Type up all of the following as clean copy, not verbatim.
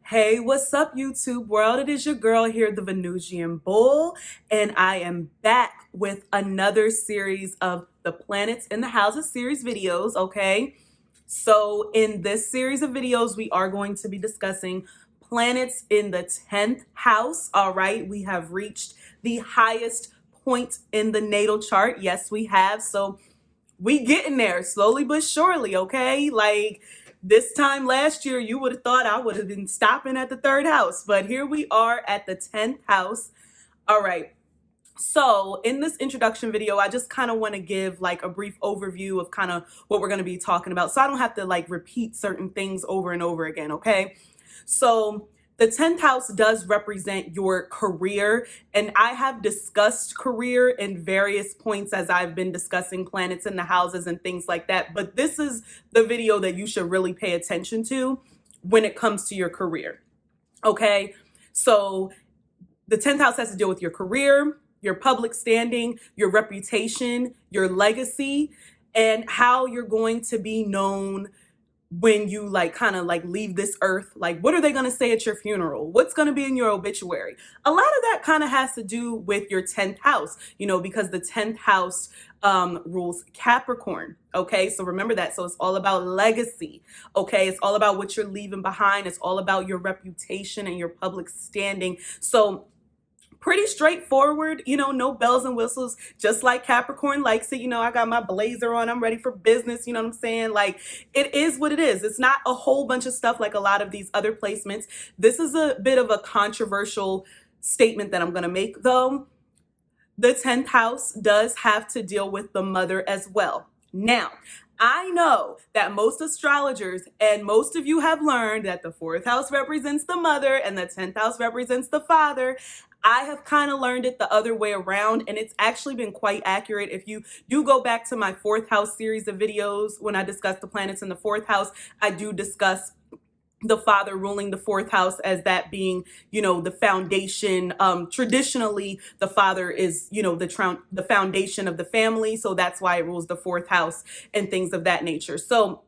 Hey, what's up, YouTube world? It is your girl here, the Venusian Bull, and I am back with another series of the Planets in the Houses series videos, okay? So in this series of videos, we are going to be discussing planets in the 10th house, all right? We have reached the highest point in the natal chart. Yes, we have. So we getting there slowly but surely, okay? Like this time last year, you would have thought I would have been stopping at the third house, but here we are at the 10th house. All right. So in this introduction video, I just kind of want to give like a brief overview of kind of what we're going to be talking about. So I don't have to like repeat certain things over and over again, okay? So the 10th house does represent your career, and I have discussed career in various points as I've been discussing planets in the houses and things like that. But this is the video that you should really pay attention to when it comes to your career. Okay, so the 10th house has to deal with your career, your public standing, your reputation, your legacy, and how you're going to be known when you like kind of like leave this earth. Like, what are they going to say at your funeral? What's going to be in your obituary? A lot of that kind of has to do with your 10th house, you know, because the 10th house rules Capricorn. Okay, so remember that. So it's all about legacy. Okay, it's all about what you're leaving behind. It's all about your reputation and your public standing. So pretty straightforward, you know, no bells and whistles, just like Capricorn likes it. You know, I got my blazer on, I'm ready for business, you know what I'm saying? Like, it is what it is. It's not a whole bunch of stuff like a lot of these other placements. This is a bit of a controversial statement that I'm going to make, though. The 10th house does have to deal with the mother as well. Now, I know that most astrologers and most of you have learned that the 4th house represents the mother and the 10th house represents the father. I have kind of learned it the other way around, and it's actually been quite accurate. If you do go back to my 4th house series of videos, when I discuss the planets in the 4th house, I do discuss the father ruling the 4th house as that being, you know, the foundation. Traditionally, the father is, you know, the foundation of the family. So that's why it rules the 4th house and things of that nature. So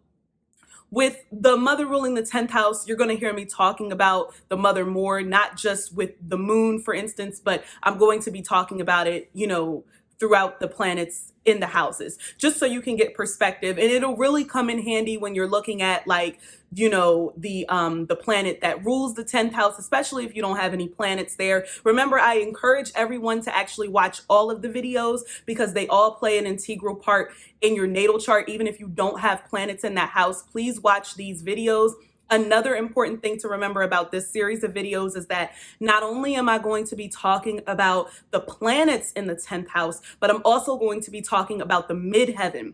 with the mother ruling the 10th house, you're going to hear me talking about the mother more, not just with the moon, for instance, but I'm going to be talking about it, you know, throughout the planets in the houses, just so you can get perspective. And it'll really come in handy when you're looking at, like, you know, the planet that rules the 10th house, especially if you don't have any planets there. Remember, I encourage everyone to actually watch all of the videos because they all play an integral part in your natal chart. Even if you don't have planets in that house, please watch these videos. Another important thing to remember about this series of videos is that not only am I going to be talking about the planets in the 10th house, but I'm also going to be talking about the midheaven,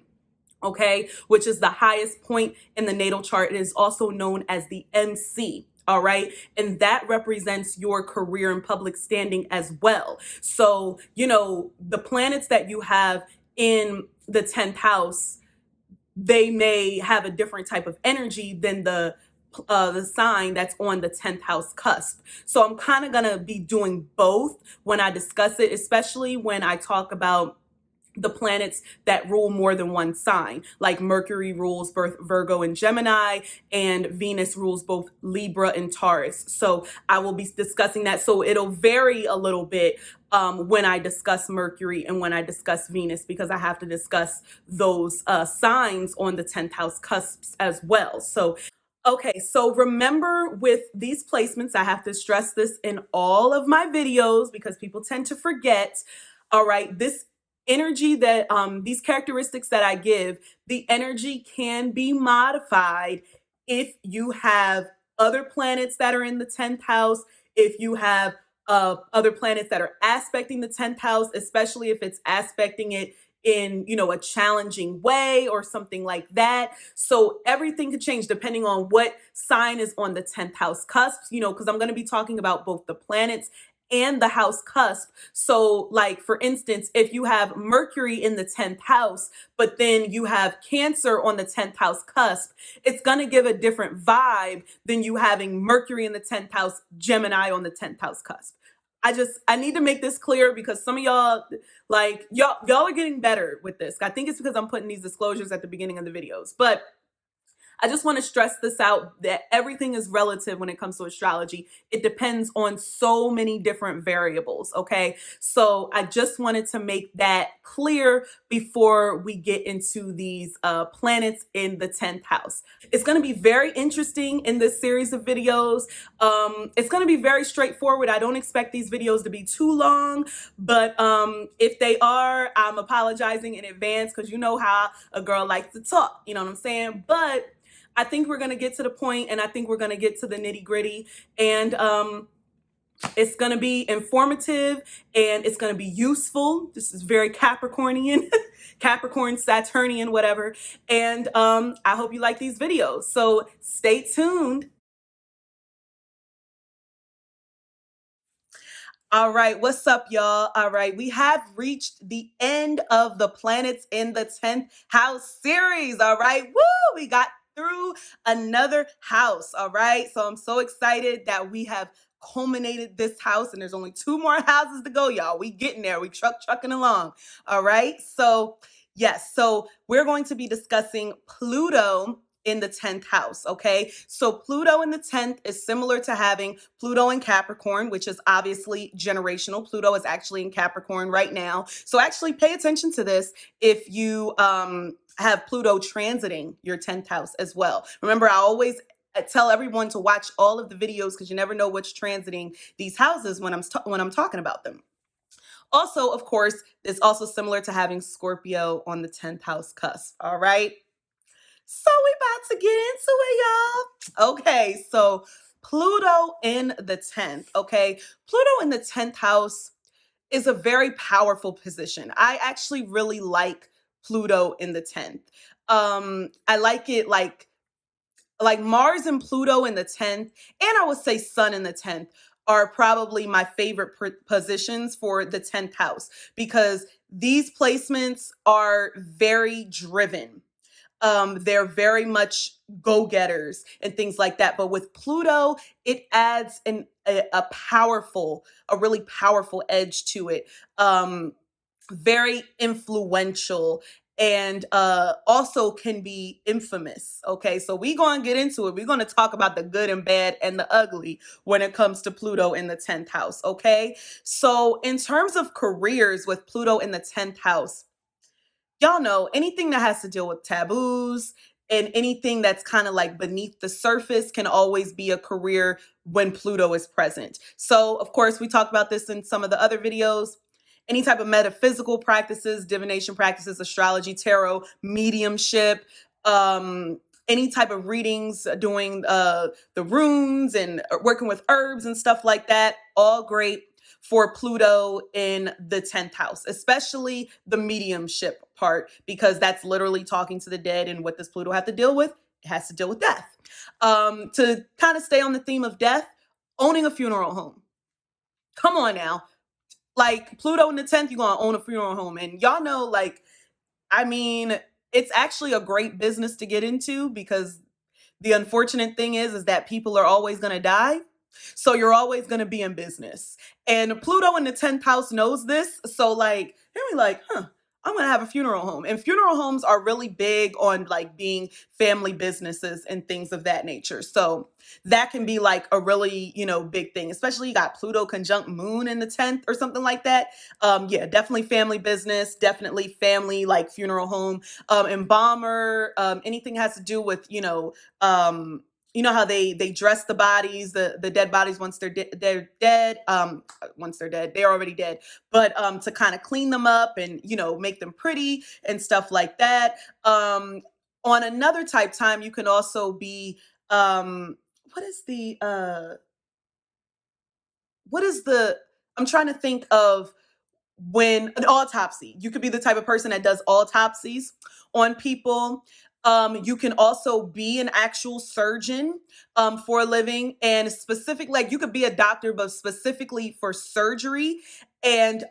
okay, which is the highest point in the natal chart. It is also known as the MC. All right. And that represents your career and public standing as well. So, you know, the planets that you have in the 10th house, they may have a different type of energy than the sign that's on the 10th house cusp. So I'm kind of going to be doing both when I discuss it, especially when I talk about the planets that rule more than one sign. Like Mercury rules both Virgo and Gemini, and Venus rules both Libra and Taurus. So I will be discussing that. So it'll vary a little bit when I discuss Mercury and when I discuss Venus, because I have to discuss those signs on the 10th house cusps as well. So okay, so remember with these placements, I have to stress this in all of my videos because people tend to forget. All right, this energy that these characteristics that I give, the energy can be modified if you have other planets that are in the 10th house, if you have other planets that are aspecting the 10th house, especially if it's aspecting it in, you know, a challenging way or something like that. So everything could change depending on what sign is on the 10th house cusp, you know, because I'm going to be talking about both the planets and the house cusp. So like, for instance, if you have Mercury in the 10th house, but then you have Cancer on the 10th house cusp, it's going to give a different vibe than you having Mercury in the 10th house, Gemini on the 10th house cusp. I need to make this clear because some of y'all, like, y'all are getting better with this. I think it's because I'm putting these disclosures at the beginning of the videos, but I just want to stress this out, that everything is relative when it comes to astrology. It depends on so many different variables, okay? So I just wanted to make that clear before we get into these planets in the 10th house. It's going to be very interesting in this series of videos. It's going to be very straightforward. I don't expect these videos to be too long, but if they are, I'm apologizing in advance because you know how a girl likes to talk, you know what I'm saying? But I think we're going to get to the point, and I think we're going to get to the nitty gritty, and it's going to be informative, and it's going to be useful. This is very Capricornian, Capricorn, Saturnian, whatever. And I hope you like these videos. So stay tuned. All right, what's up, y'all? All right, we have reached the end of the planets in the 10th house series. All right, woo, we got through another house. All right, so I'm so excited that we have culminated this house, and there's only two more houses to go, y'all. We getting there. We trucking along. All right, so yes, so we're going to be discussing Pluto in the 10th house, okay? So Pluto in the 10th is similar to having Pluto in Capricorn, which is obviously generational. Pluto is actually in Capricorn right now. So actually pay attention to this if you have Pluto transiting your 10th house as well. Remember, I always tell everyone to watch all of the videos because you never know what's transiting these houses when I'm talking about them. Also, of course, it's also similar to having Scorpio on the 10th house cusp, all right? So we about to get into it, y'all. Okay, so Pluto in the 10th, okay? Pluto in the 10th house is a very powerful position. I actually really like Pluto in the 10th. I like it like Mars and Pluto in the 10th, and I would say Sun in the 10th are probably my favorite positions for the 10th house because these placements are very driven. They're very much go-getters and things like that. But with Pluto, it adds a really powerful edge to it. Very influential, and also can be infamous. Okay, so we're going to get into it. We're going to talk about the good and bad and the ugly when it comes to Pluto in the 10th house. Okay, so in terms of careers with Pluto in the 10th house, y'all know anything that has to deal with taboos and anything that's kind of like beneath the surface can always be a career when Pluto is present. So, of course, we talked about this in some of the other videos. Any type of metaphysical practices, divination practices, astrology, tarot, mediumship, any type of readings, doing the runes and working with herbs and stuff like that, all great for Pluto in the 10th house, especially the mediumship part, because that's literally talking to the dead. And what does Pluto have to deal with? It has to deal with death. To kind of stay on the theme of death, owning a funeral home. Come on now. Like Pluto in the 10th, you're going to own a funeral home. And y'all know, like, I mean, it's actually a great business to get into because the unfortunate thing is that people are always going to die. So you're always going to be in business. And Pluto in the 10th house knows this. So like, they're like, I'm going to have a funeral home. And funeral homes are really big on like being family businesses and things of that nature. So that can be like a really, big thing, especially you got Pluto conjunct Moon in the 10th or something like that. Yeah, definitely family business, definitely family, like funeral home, embalmer, anything has to do with, how they dress the bodies, the dead bodies once they're dead. Once they're dead, they're already dead. But to kind of clean them up and make them pretty and stuff like that. On another type time, you can also be what is the I'm trying to think of when an autopsy. You could be the type of person that does autopsies on people. You can also be an actual surgeon for a living, and specific, like you could be a doctor, but specifically for surgery. And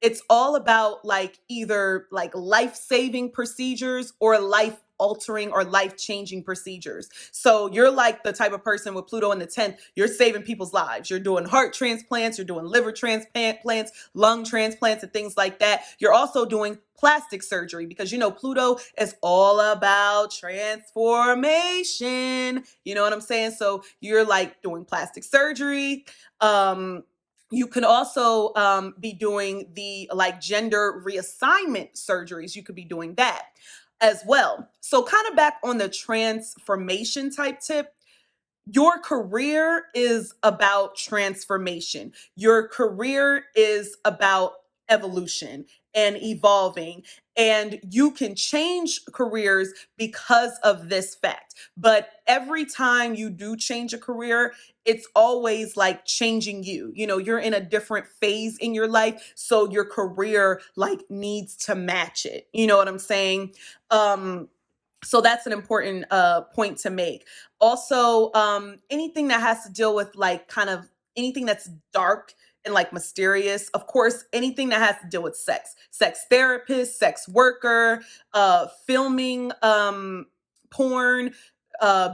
it's all about like either like life-saving procedures or life altering or life-changing procedures. So you're like the type of person with Pluto in the 10th, you're saving people's lives. You're doing heart transplants, you're doing liver transplants, lung transplants, and things like that. You're also doing plastic surgery because, Pluto is all about transformation. You know what I'm saying? So you're like doing plastic surgery. You can also be doing the like gender reassignment surgeries. You could be doing that as well. So kind of back on the transformation type tip, your career is about transformation. Your career is about evolution and evolving. And you can change careers because of this fact. But every time you do change a career, it's always like changing you. You're in a different phase in your life. So your career like needs to match it. You know what I'm saying? So that's an important point to make. Also, anything that has to deal with like kind of anything that's dark and like mysterious. Of course, anything that has to deal with sex therapist, sex worker, filming porn,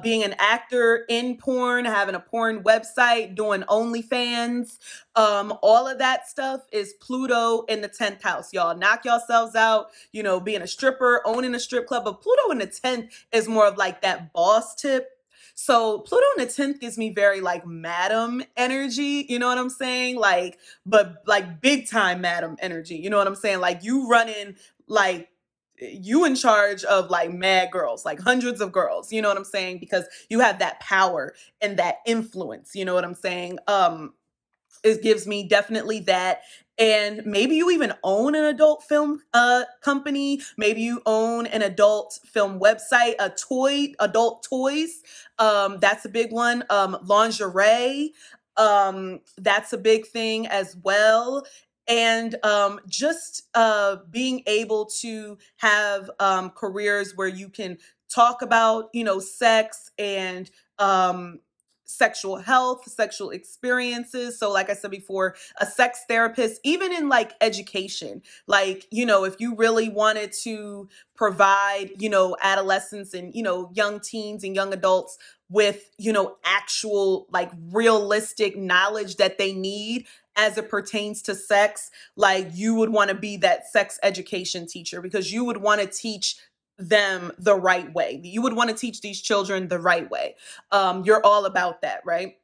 being an actor in porn, having a porn website, doing OnlyFans. All of that stuff is Pluto in the 10th house. Y'all knock yourselves out, being a stripper, owning a strip club. But Pluto in the 10th is more of like that boss tip. So Pluto in the 10th gives me very like madam energy, you know what I'm saying? Like, but like big time madam energy, you know what I'm saying? Like you running like you in charge of like mad girls, like hundreds of girls, you know what I'm saying? Because you have that power and that influence, you know what I'm saying? It gives me definitely that. And maybe you even own an adult film company. Maybe you own an adult film website, adult toys. That's a big one. Lingerie. That's a big thing as well. And just being able to have careers where you can talk about, sex and sexual health, sexual experiences. So like I said before, a sex therapist, even in like education, like, if you really wanted to provide, adolescents and, young teens and young adults with, actual like realistic knowledge that they need as it pertains to sex, like you would want to be that sex education teacher because you would want to teach them the right way. You would want to teach these children the right way. You're all about that, right?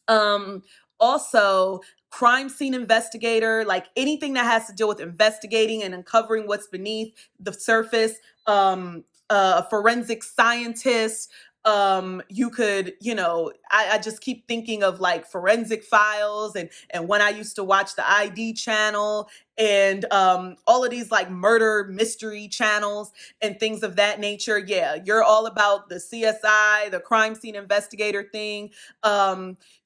Um, Also, crime scene investigator, like anything that has to deal with investigating and uncovering what's beneath the surface. Forensic scientist. You could, I just keep thinking of like forensic files and when I used to watch the ID channel and all of these like murder mystery channels and things of that nature. Yeah, you're all about the CSI, the crime scene investigator thing.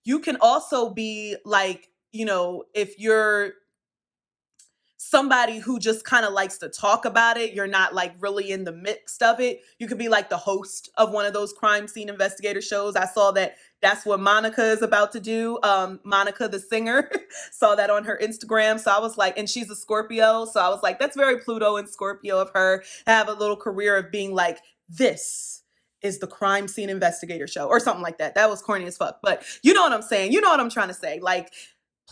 You can also be like, if you're somebody who just kind of likes to talk about it, you're not like really in the mix of it. You could be like the host of one of those crime scene investigator shows. I saw that that's what Monica is about to do. Monica, the singer, saw that on her Instagram. So I was like, and she's a Scorpio. So I was like, that's very Pluto and Scorpio of her to have a little career of being like, this is the crime scene investigator show or something like that. That was corny as fuck. But you know what I'm saying? You know what I'm trying to say? Like,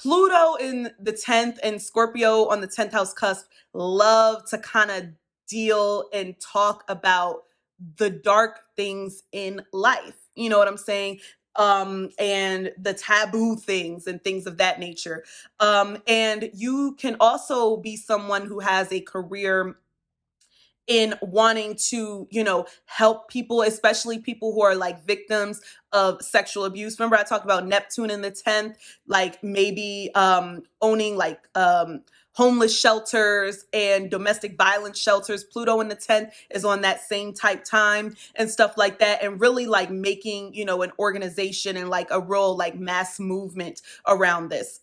Pluto in the 10th and Scorpio on the 10th house cusp love to kind of deal and talk about the dark things in life. You know what I'm saying? And the taboo things and things of that nature. And you can also be someone who has a career in wanting to, help people, especially people who are like victims of sexual abuse. Remember I talked about Neptune in the 10th, like maybe owning like homeless shelters and domestic violence shelters. Pluto in the 10th is on that same type time and stuff like that. And really like making, an organization and like a real like mass movement around this.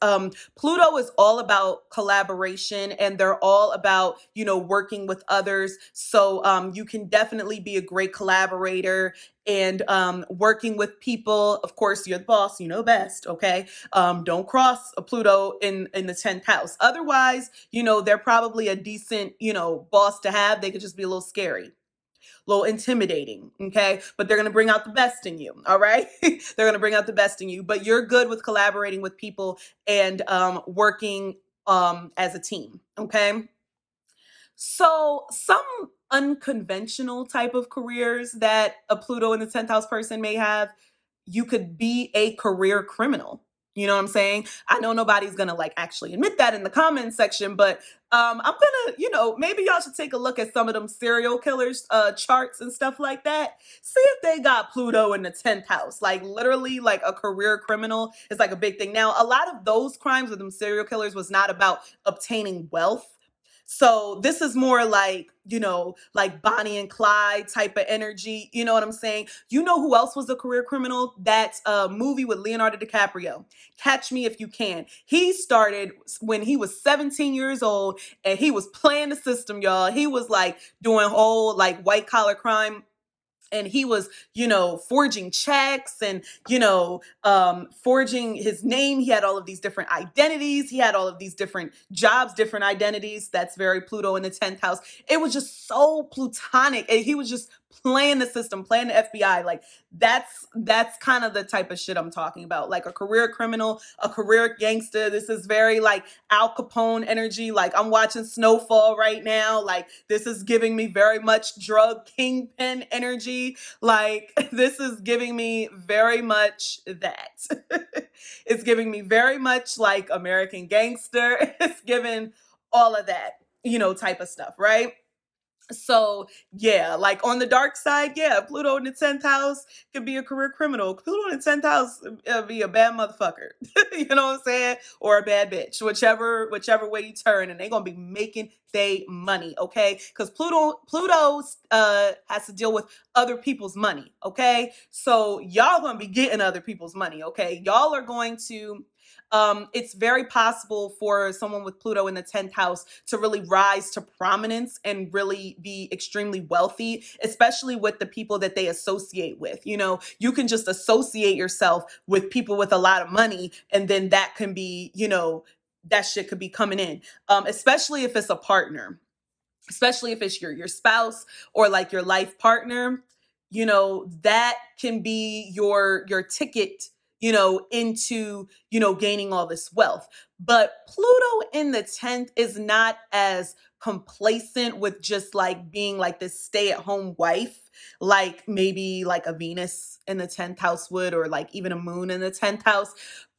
Pluto is all about collaboration and they're all about, working with others. So you can definitely be a great collaborator and working with people. Of course, you're the boss, you know best, okay? Don't cross a Pluto in the 10th house. Otherwise, they're probably a decent, boss to have. They could just be a little scary. little intimidating, okay? But they're gonna bring out the best in you, all right? They're gonna bring out the best in you, but you're good with collaborating with people and working as a team, okay? So, some unconventional type of careers that a Pluto in the 10th house person may have, you could be a career criminal. You know what I'm saying? I know nobody's gonna like actually admit that in the comments section, but I'm gonna, maybe y'all should take a look at some of them serial killers charts and stuff like that. See if they got Pluto in the 10th house. Like literally, like a career criminal is like a big thing. Now, a lot of those crimes with them serial killers was not about obtaining wealth. So this is more like, like Bonnie and Clyde type of energy. You know what I'm saying? You know who else was a career criminal? That movie with Leonardo Dicaprio, Catch Me If You Can. He started when he was 17 years old and he was playing the system, y'all. He was like doing whole like white collar crime, and he was forging checks and forging his name. He had all of these different identities. He had all of these different jobs, different identities. That's very Pluto in the 10th house. It was just so plutonic, and he was just playing the system, playing the FBI. Like that's kind of the type of shit I'm talking about. Like a career criminal, a career gangster. This is very like Al Capone energy. Like I'm watching Snowfall right now. Like this is giving me very much drug kingpin energy. Like this is giving me very much that. It's giving me very much like American Gangster. It's giving all of that, type of stuff, right? So yeah, like on the dark side, yeah, Pluto in the 10th house could be a career criminal. Pluto in the 10th house be a bad motherfucker. You know what I'm saying? Or a bad bitch, whichever way you turn, and they're gonna be making they money, okay? Because Pluto's has to deal with other people's money, okay? So y'all gonna be getting other people's money, okay? Y'all are going to it's very possible for someone with Pluto in the 10th house to really rise to prominence and really be extremely wealthy, especially with the people that they associate with. You can just associate yourself with people with a lot of money, and then that can be, that shit could be coming in, especially if it's a partner, especially if it's your spouse or like your life partner. That can be your ticket, into gaining all this wealth. But Pluto in the 10th is not as complacent with just like being like this stay-at-home wife, like maybe like a Venus in the 10th house would, or like even a moon in the 10th house.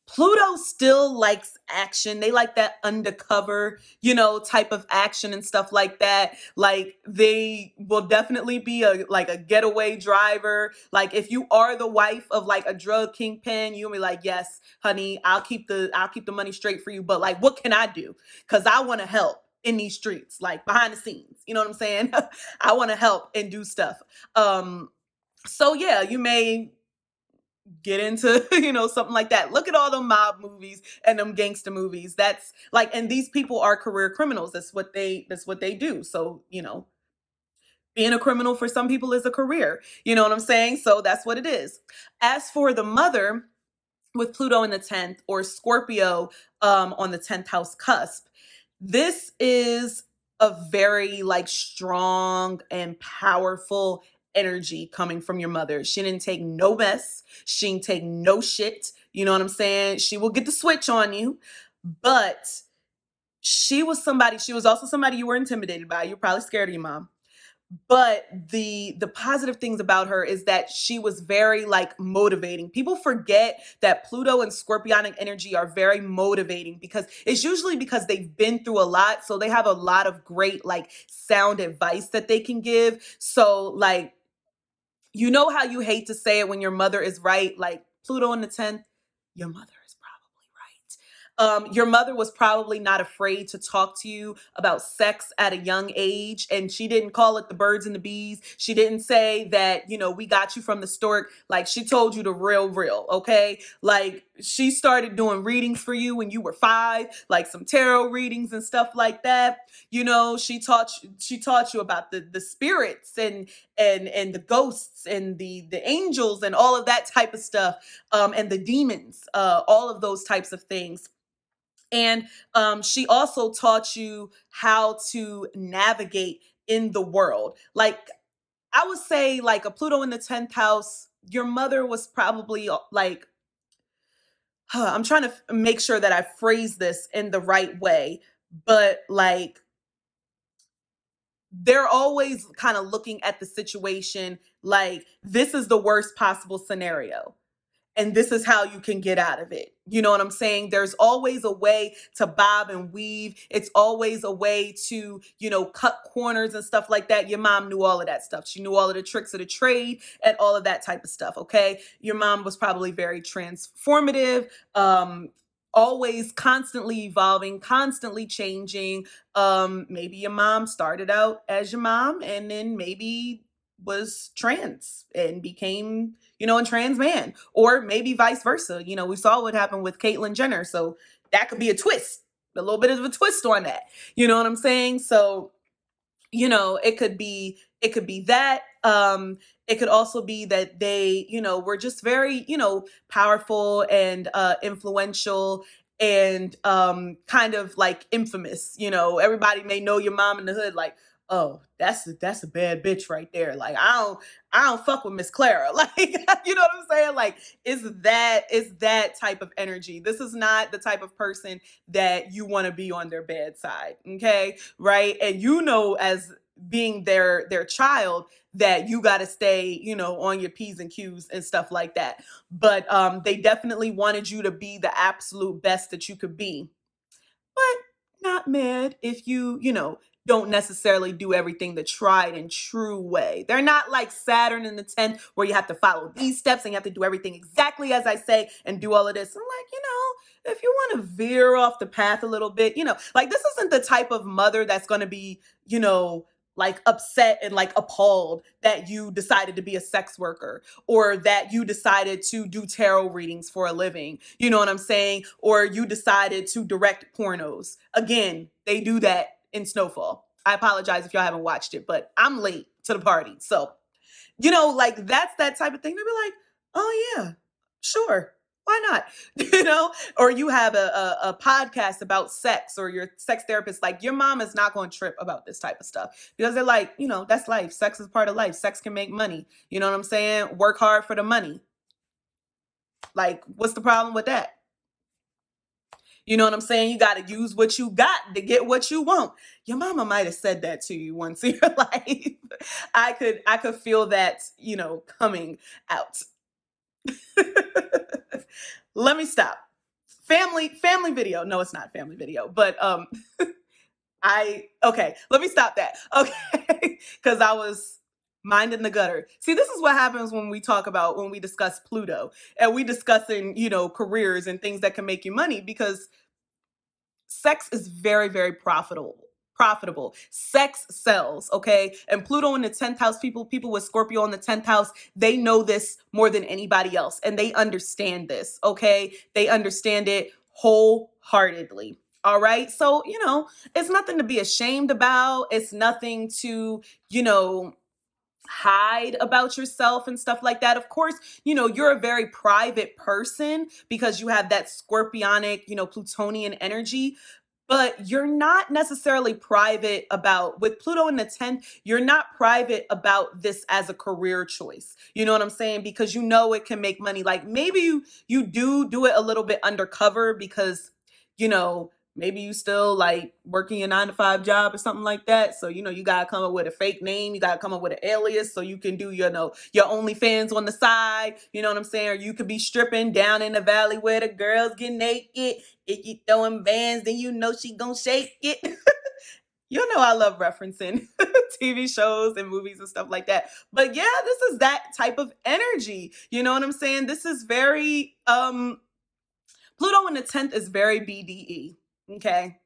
Pluto still likes action. They like that undercover, type of action and stuff like that. Like they will definitely be a getaway driver. Like if you are the wife of like a drug kingpin, you'll be like, yes, honey, I'll keep the money straight for you. But like, what can I do? Because I want to help in these streets, like behind the scenes. You know what I'm saying? I want to help and do stuff. So yeah, you may get into something like that. Look at all the mob movies and them gangster movies. That's like, and these people are career criminals. That's what they do. So being a criminal for some people is a career. You know what I'm saying? So that's what it is. As for the mother with Pluto in the 10th, or Scorpio on the 10th house cusp, this is a very like strong and powerful energy coming from your mother. She didn't take no mess. She didn't take no shit. You know what I'm saying? She will get the switch on you, but she was also somebody you were intimidated by. You're probably scared of your mom. But the positive things about her is that she was very like motivating. People forget that Pluto and Scorpionic energy are very motivating, because it's usually because they've been through a lot, so they have a lot of great like sound advice that they can give. So like, how you hate to say it when your mother is right, like Pluto in the 10th, your mother is probably right. Your mother was probably not afraid to talk to you about sex at a young age, and she didn't call it the birds and the bees. She didn't say that, we got you from the stork. Like she told you the real, okay? Like she started doing readings for you when you were 5, like some tarot readings and stuff like that. She taught you about the spirits and the ghosts and the angels and all of that type of stuff, and the demons, all of those types of things. And she also taught you how to navigate in the world. Like I would say like a Pluto in the 10th house, your mother was probably like, I'm trying to make sure that I phrase this in the right way, but like they're always kind of looking at the situation like this is the worst possible scenario and this is how you can get out of it. You know what I'm saying? There's always a way to bob and weave. It's always a way to, cut corners and stuff like that. Your mom knew all of that stuff. She knew all of the tricks of the trade and all of that type of stuff. Okay. Your mom was probably very transformative, always constantly evolving, constantly changing. Maybe your mom started out as your mom and then maybe was trans and became, a trans man, or maybe vice versa. We saw what happened with Caitlyn Jenner. So that could be a twist, a little bit of a twist on that. You know what I'm saying? So, it could be that. It could also be that they, were just very, powerful and influential and kind of like infamous. Everybody may know your mom in the hood, like, oh, that's a bad bitch right there. Like, I don't fuck with Miss Clara. Like, you know what I'm saying? Like, is that type of energy. This is not the type of person that you want to be on their bad side. Okay. Right. And as being their child, that you got to stay, on your P's and Q's and stuff like that. But they definitely wanted you to be the absolute best that you could be, but not mad if you don't necessarily do everything the tried and true way. They're not like Saturn in the 10th where you have to follow these steps and you have to do everything exactly as I say and do all of this. I'm like, if you want to veer off the path a little bit, like this isn't the type of mother that's going to be, like upset and like appalled that you decided to be a sex worker or that you decided to do tarot readings for a living. You know what I'm saying? Or you decided to direct pornos. Again, they do that in Snowfall. I apologize if y'all haven't watched it, but I'm late to the party. So, like that's that type of thing. They'll be like, oh yeah, sure. Why not? Or you have a podcast about sex or your sex therapist, like your mom is not going to trip about this type of stuff because they're like, that's life. Sex is part of life. Sex can make money. You know what I'm saying? Work hard for the money. Like, what's the problem with that? You know what I'm saying? You got to use what you got to get what you want. Your mama might have said that to you once in your life. I could feel that, coming out. Let me stop. Family video. No, it's not family video, but let me stop that. Okay. Cuz I was minding the gutter. See, this is what happens when we discuss Pluto and we discussing, careers and things that can make you money, because sex is very, very profitable. Sex sells, okay? And Pluto in the 10th house, people with Scorpio in the 10th house, they know this more than anybody else and they understand this, okay? They understand it wholeheartedly. All right? So, it's nothing to be ashamed about. It's nothing to, hide about yourself and stuff like that. Of course, you're a very private person because you have that scorpionic, Plutonian energy, but you're not necessarily private about, with Pluto in the 10th, you're not private about this as a career choice. You know what I'm saying? Because it can make money. Like maybe you do it a little bit undercover because, maybe you still like working a 9-to-5 job or something like that. So, you got to come up with a fake name. You got to come up with an alias so you can do, your OnlyFans on the side. You know what I'm saying? Or you could be stripping down in the valley where the girls get naked. If you throwing bands, then she gonna shake it. I love referencing TV shows and movies and stuff like that. But yeah, this is that type of energy. You know what I'm saying? This is very, Pluto in the 10th is very BDE. Okay.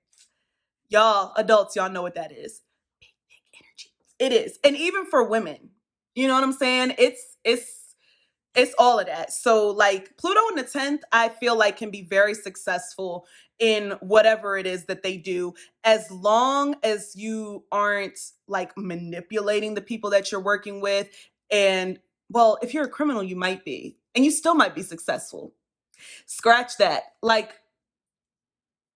Y'all, adults, y'all know what that is. Big energy. It is. And even for women, you know what I'm saying? It's all of that. So like Pluto in the 10th, I feel like can be very successful in whatever it is that they do, as long as you aren't like manipulating the people that you're working with. And well, if you're a criminal, you might be, and you still might be successful. Scratch that. Like,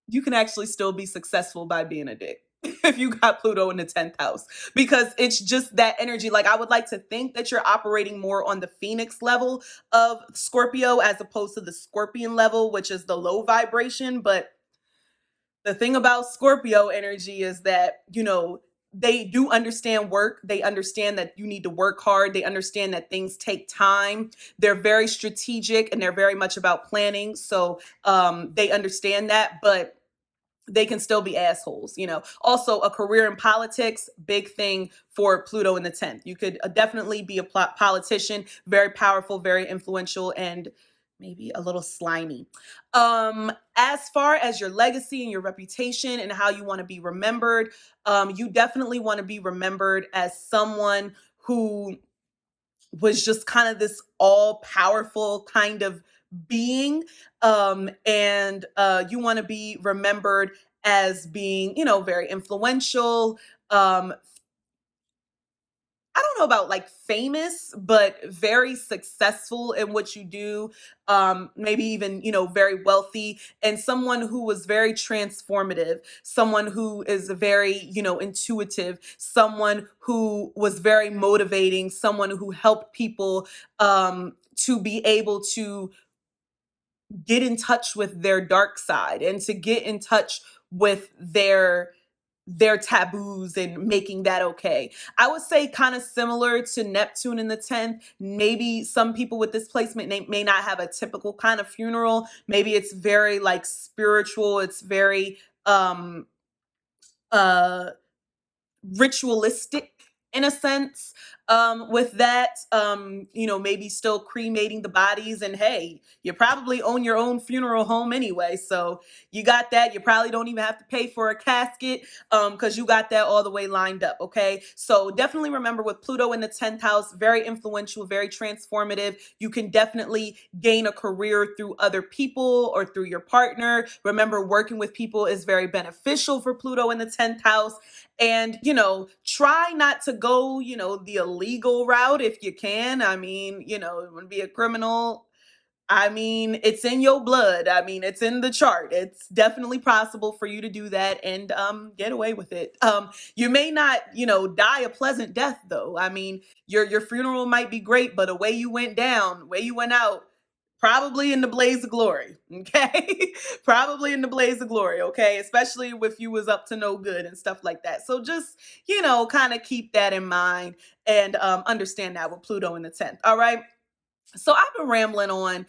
you can actually still be successful by being a dick. if you got Pluto in the 10th house, because it's just that energy. Like, I would like to think that you're operating more on the Phoenix level of Scorpio as opposed to the Scorpion level, which is the low vibration. But the thing about Scorpio energy is that, they do understand work. They understand that you need to work hard. They understand that things take time. They're very strategic and they're very much about planning. So they understand that, but they can still be assholes. Also, a career in politics, big thing for Pluto in the 10th. You could definitely be a politician, very powerful, very influential, and maybe a little slimy. As far as your legacy and your reputation and how you want to be remembered, you definitely want to be remembered as someone who was just kind of this all powerful kind of being. And you want to be remembered as being, very influential. I don't know about like famous, but very successful in what you do. Maybe even, very wealthy, and someone who was very transformative, someone who is very, intuitive, someone who was very motivating, someone who helped people to be able to get in touch with their dark side and to get in touch with their taboos and making that okay. I would say kind of similar to Neptune in the 10th. Maybe some people with this placement may not have a typical kind of funeral. Maybe it's very like spiritual. It's very uh ritualistic in a sense. With that, maybe still cremating the bodies, and hey, you probably own your own funeral home anyway, so you got that. You probably don't even have to pay for a casket, because you got that all the way lined up. Okay, so definitely remember, with Pluto in the 10th house, very influential, very transformative. You can definitely gain a career through other people or through your partner. Remember, working with people is very beneficial for Pluto in the 10th house. And, try not to go, the illegal route if you can. I mean, you want to be a criminal. I mean, it's in your blood. I mean, it's in the chart. It's definitely possible for you to do that and get away with it. You may not, die a pleasant death though. I mean, your funeral might be great, but the way you went down, way you went out, probably in the blaze of glory. Okay. Probably in the blaze of glory. Okay. Especially if you was up to no good and stuff like that. So just, kind of keep that in mind and understand that with Pluto in the 10th. All right. So I've been rambling on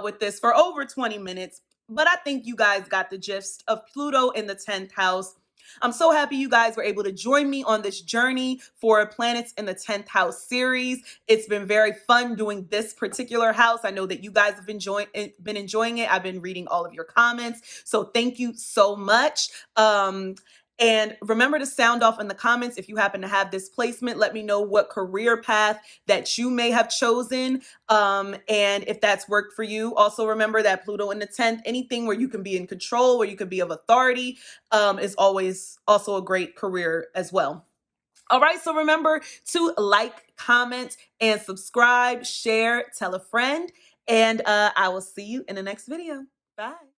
with this for over 20 minutes, but I think you guys got the gist of Pluto in the 10th house. I'm so happy you guys were able to join me on this journey for Planets in the 10th House series. It's been very fun doing this particular house. I know that you guys have been enjoying it. I've been reading all of your comments. So thank you so much. And remember to sound off in the comments if you happen to have this placement. Let me know what career path that you may have chosen, and if that's worked for you. Also remember that Pluto in the 10th, anything where you can be in control, where you can be of authority, is always also a great career as well. All right, so remember to like, comment, and subscribe, share, tell a friend, and I will see you in the next video. Bye.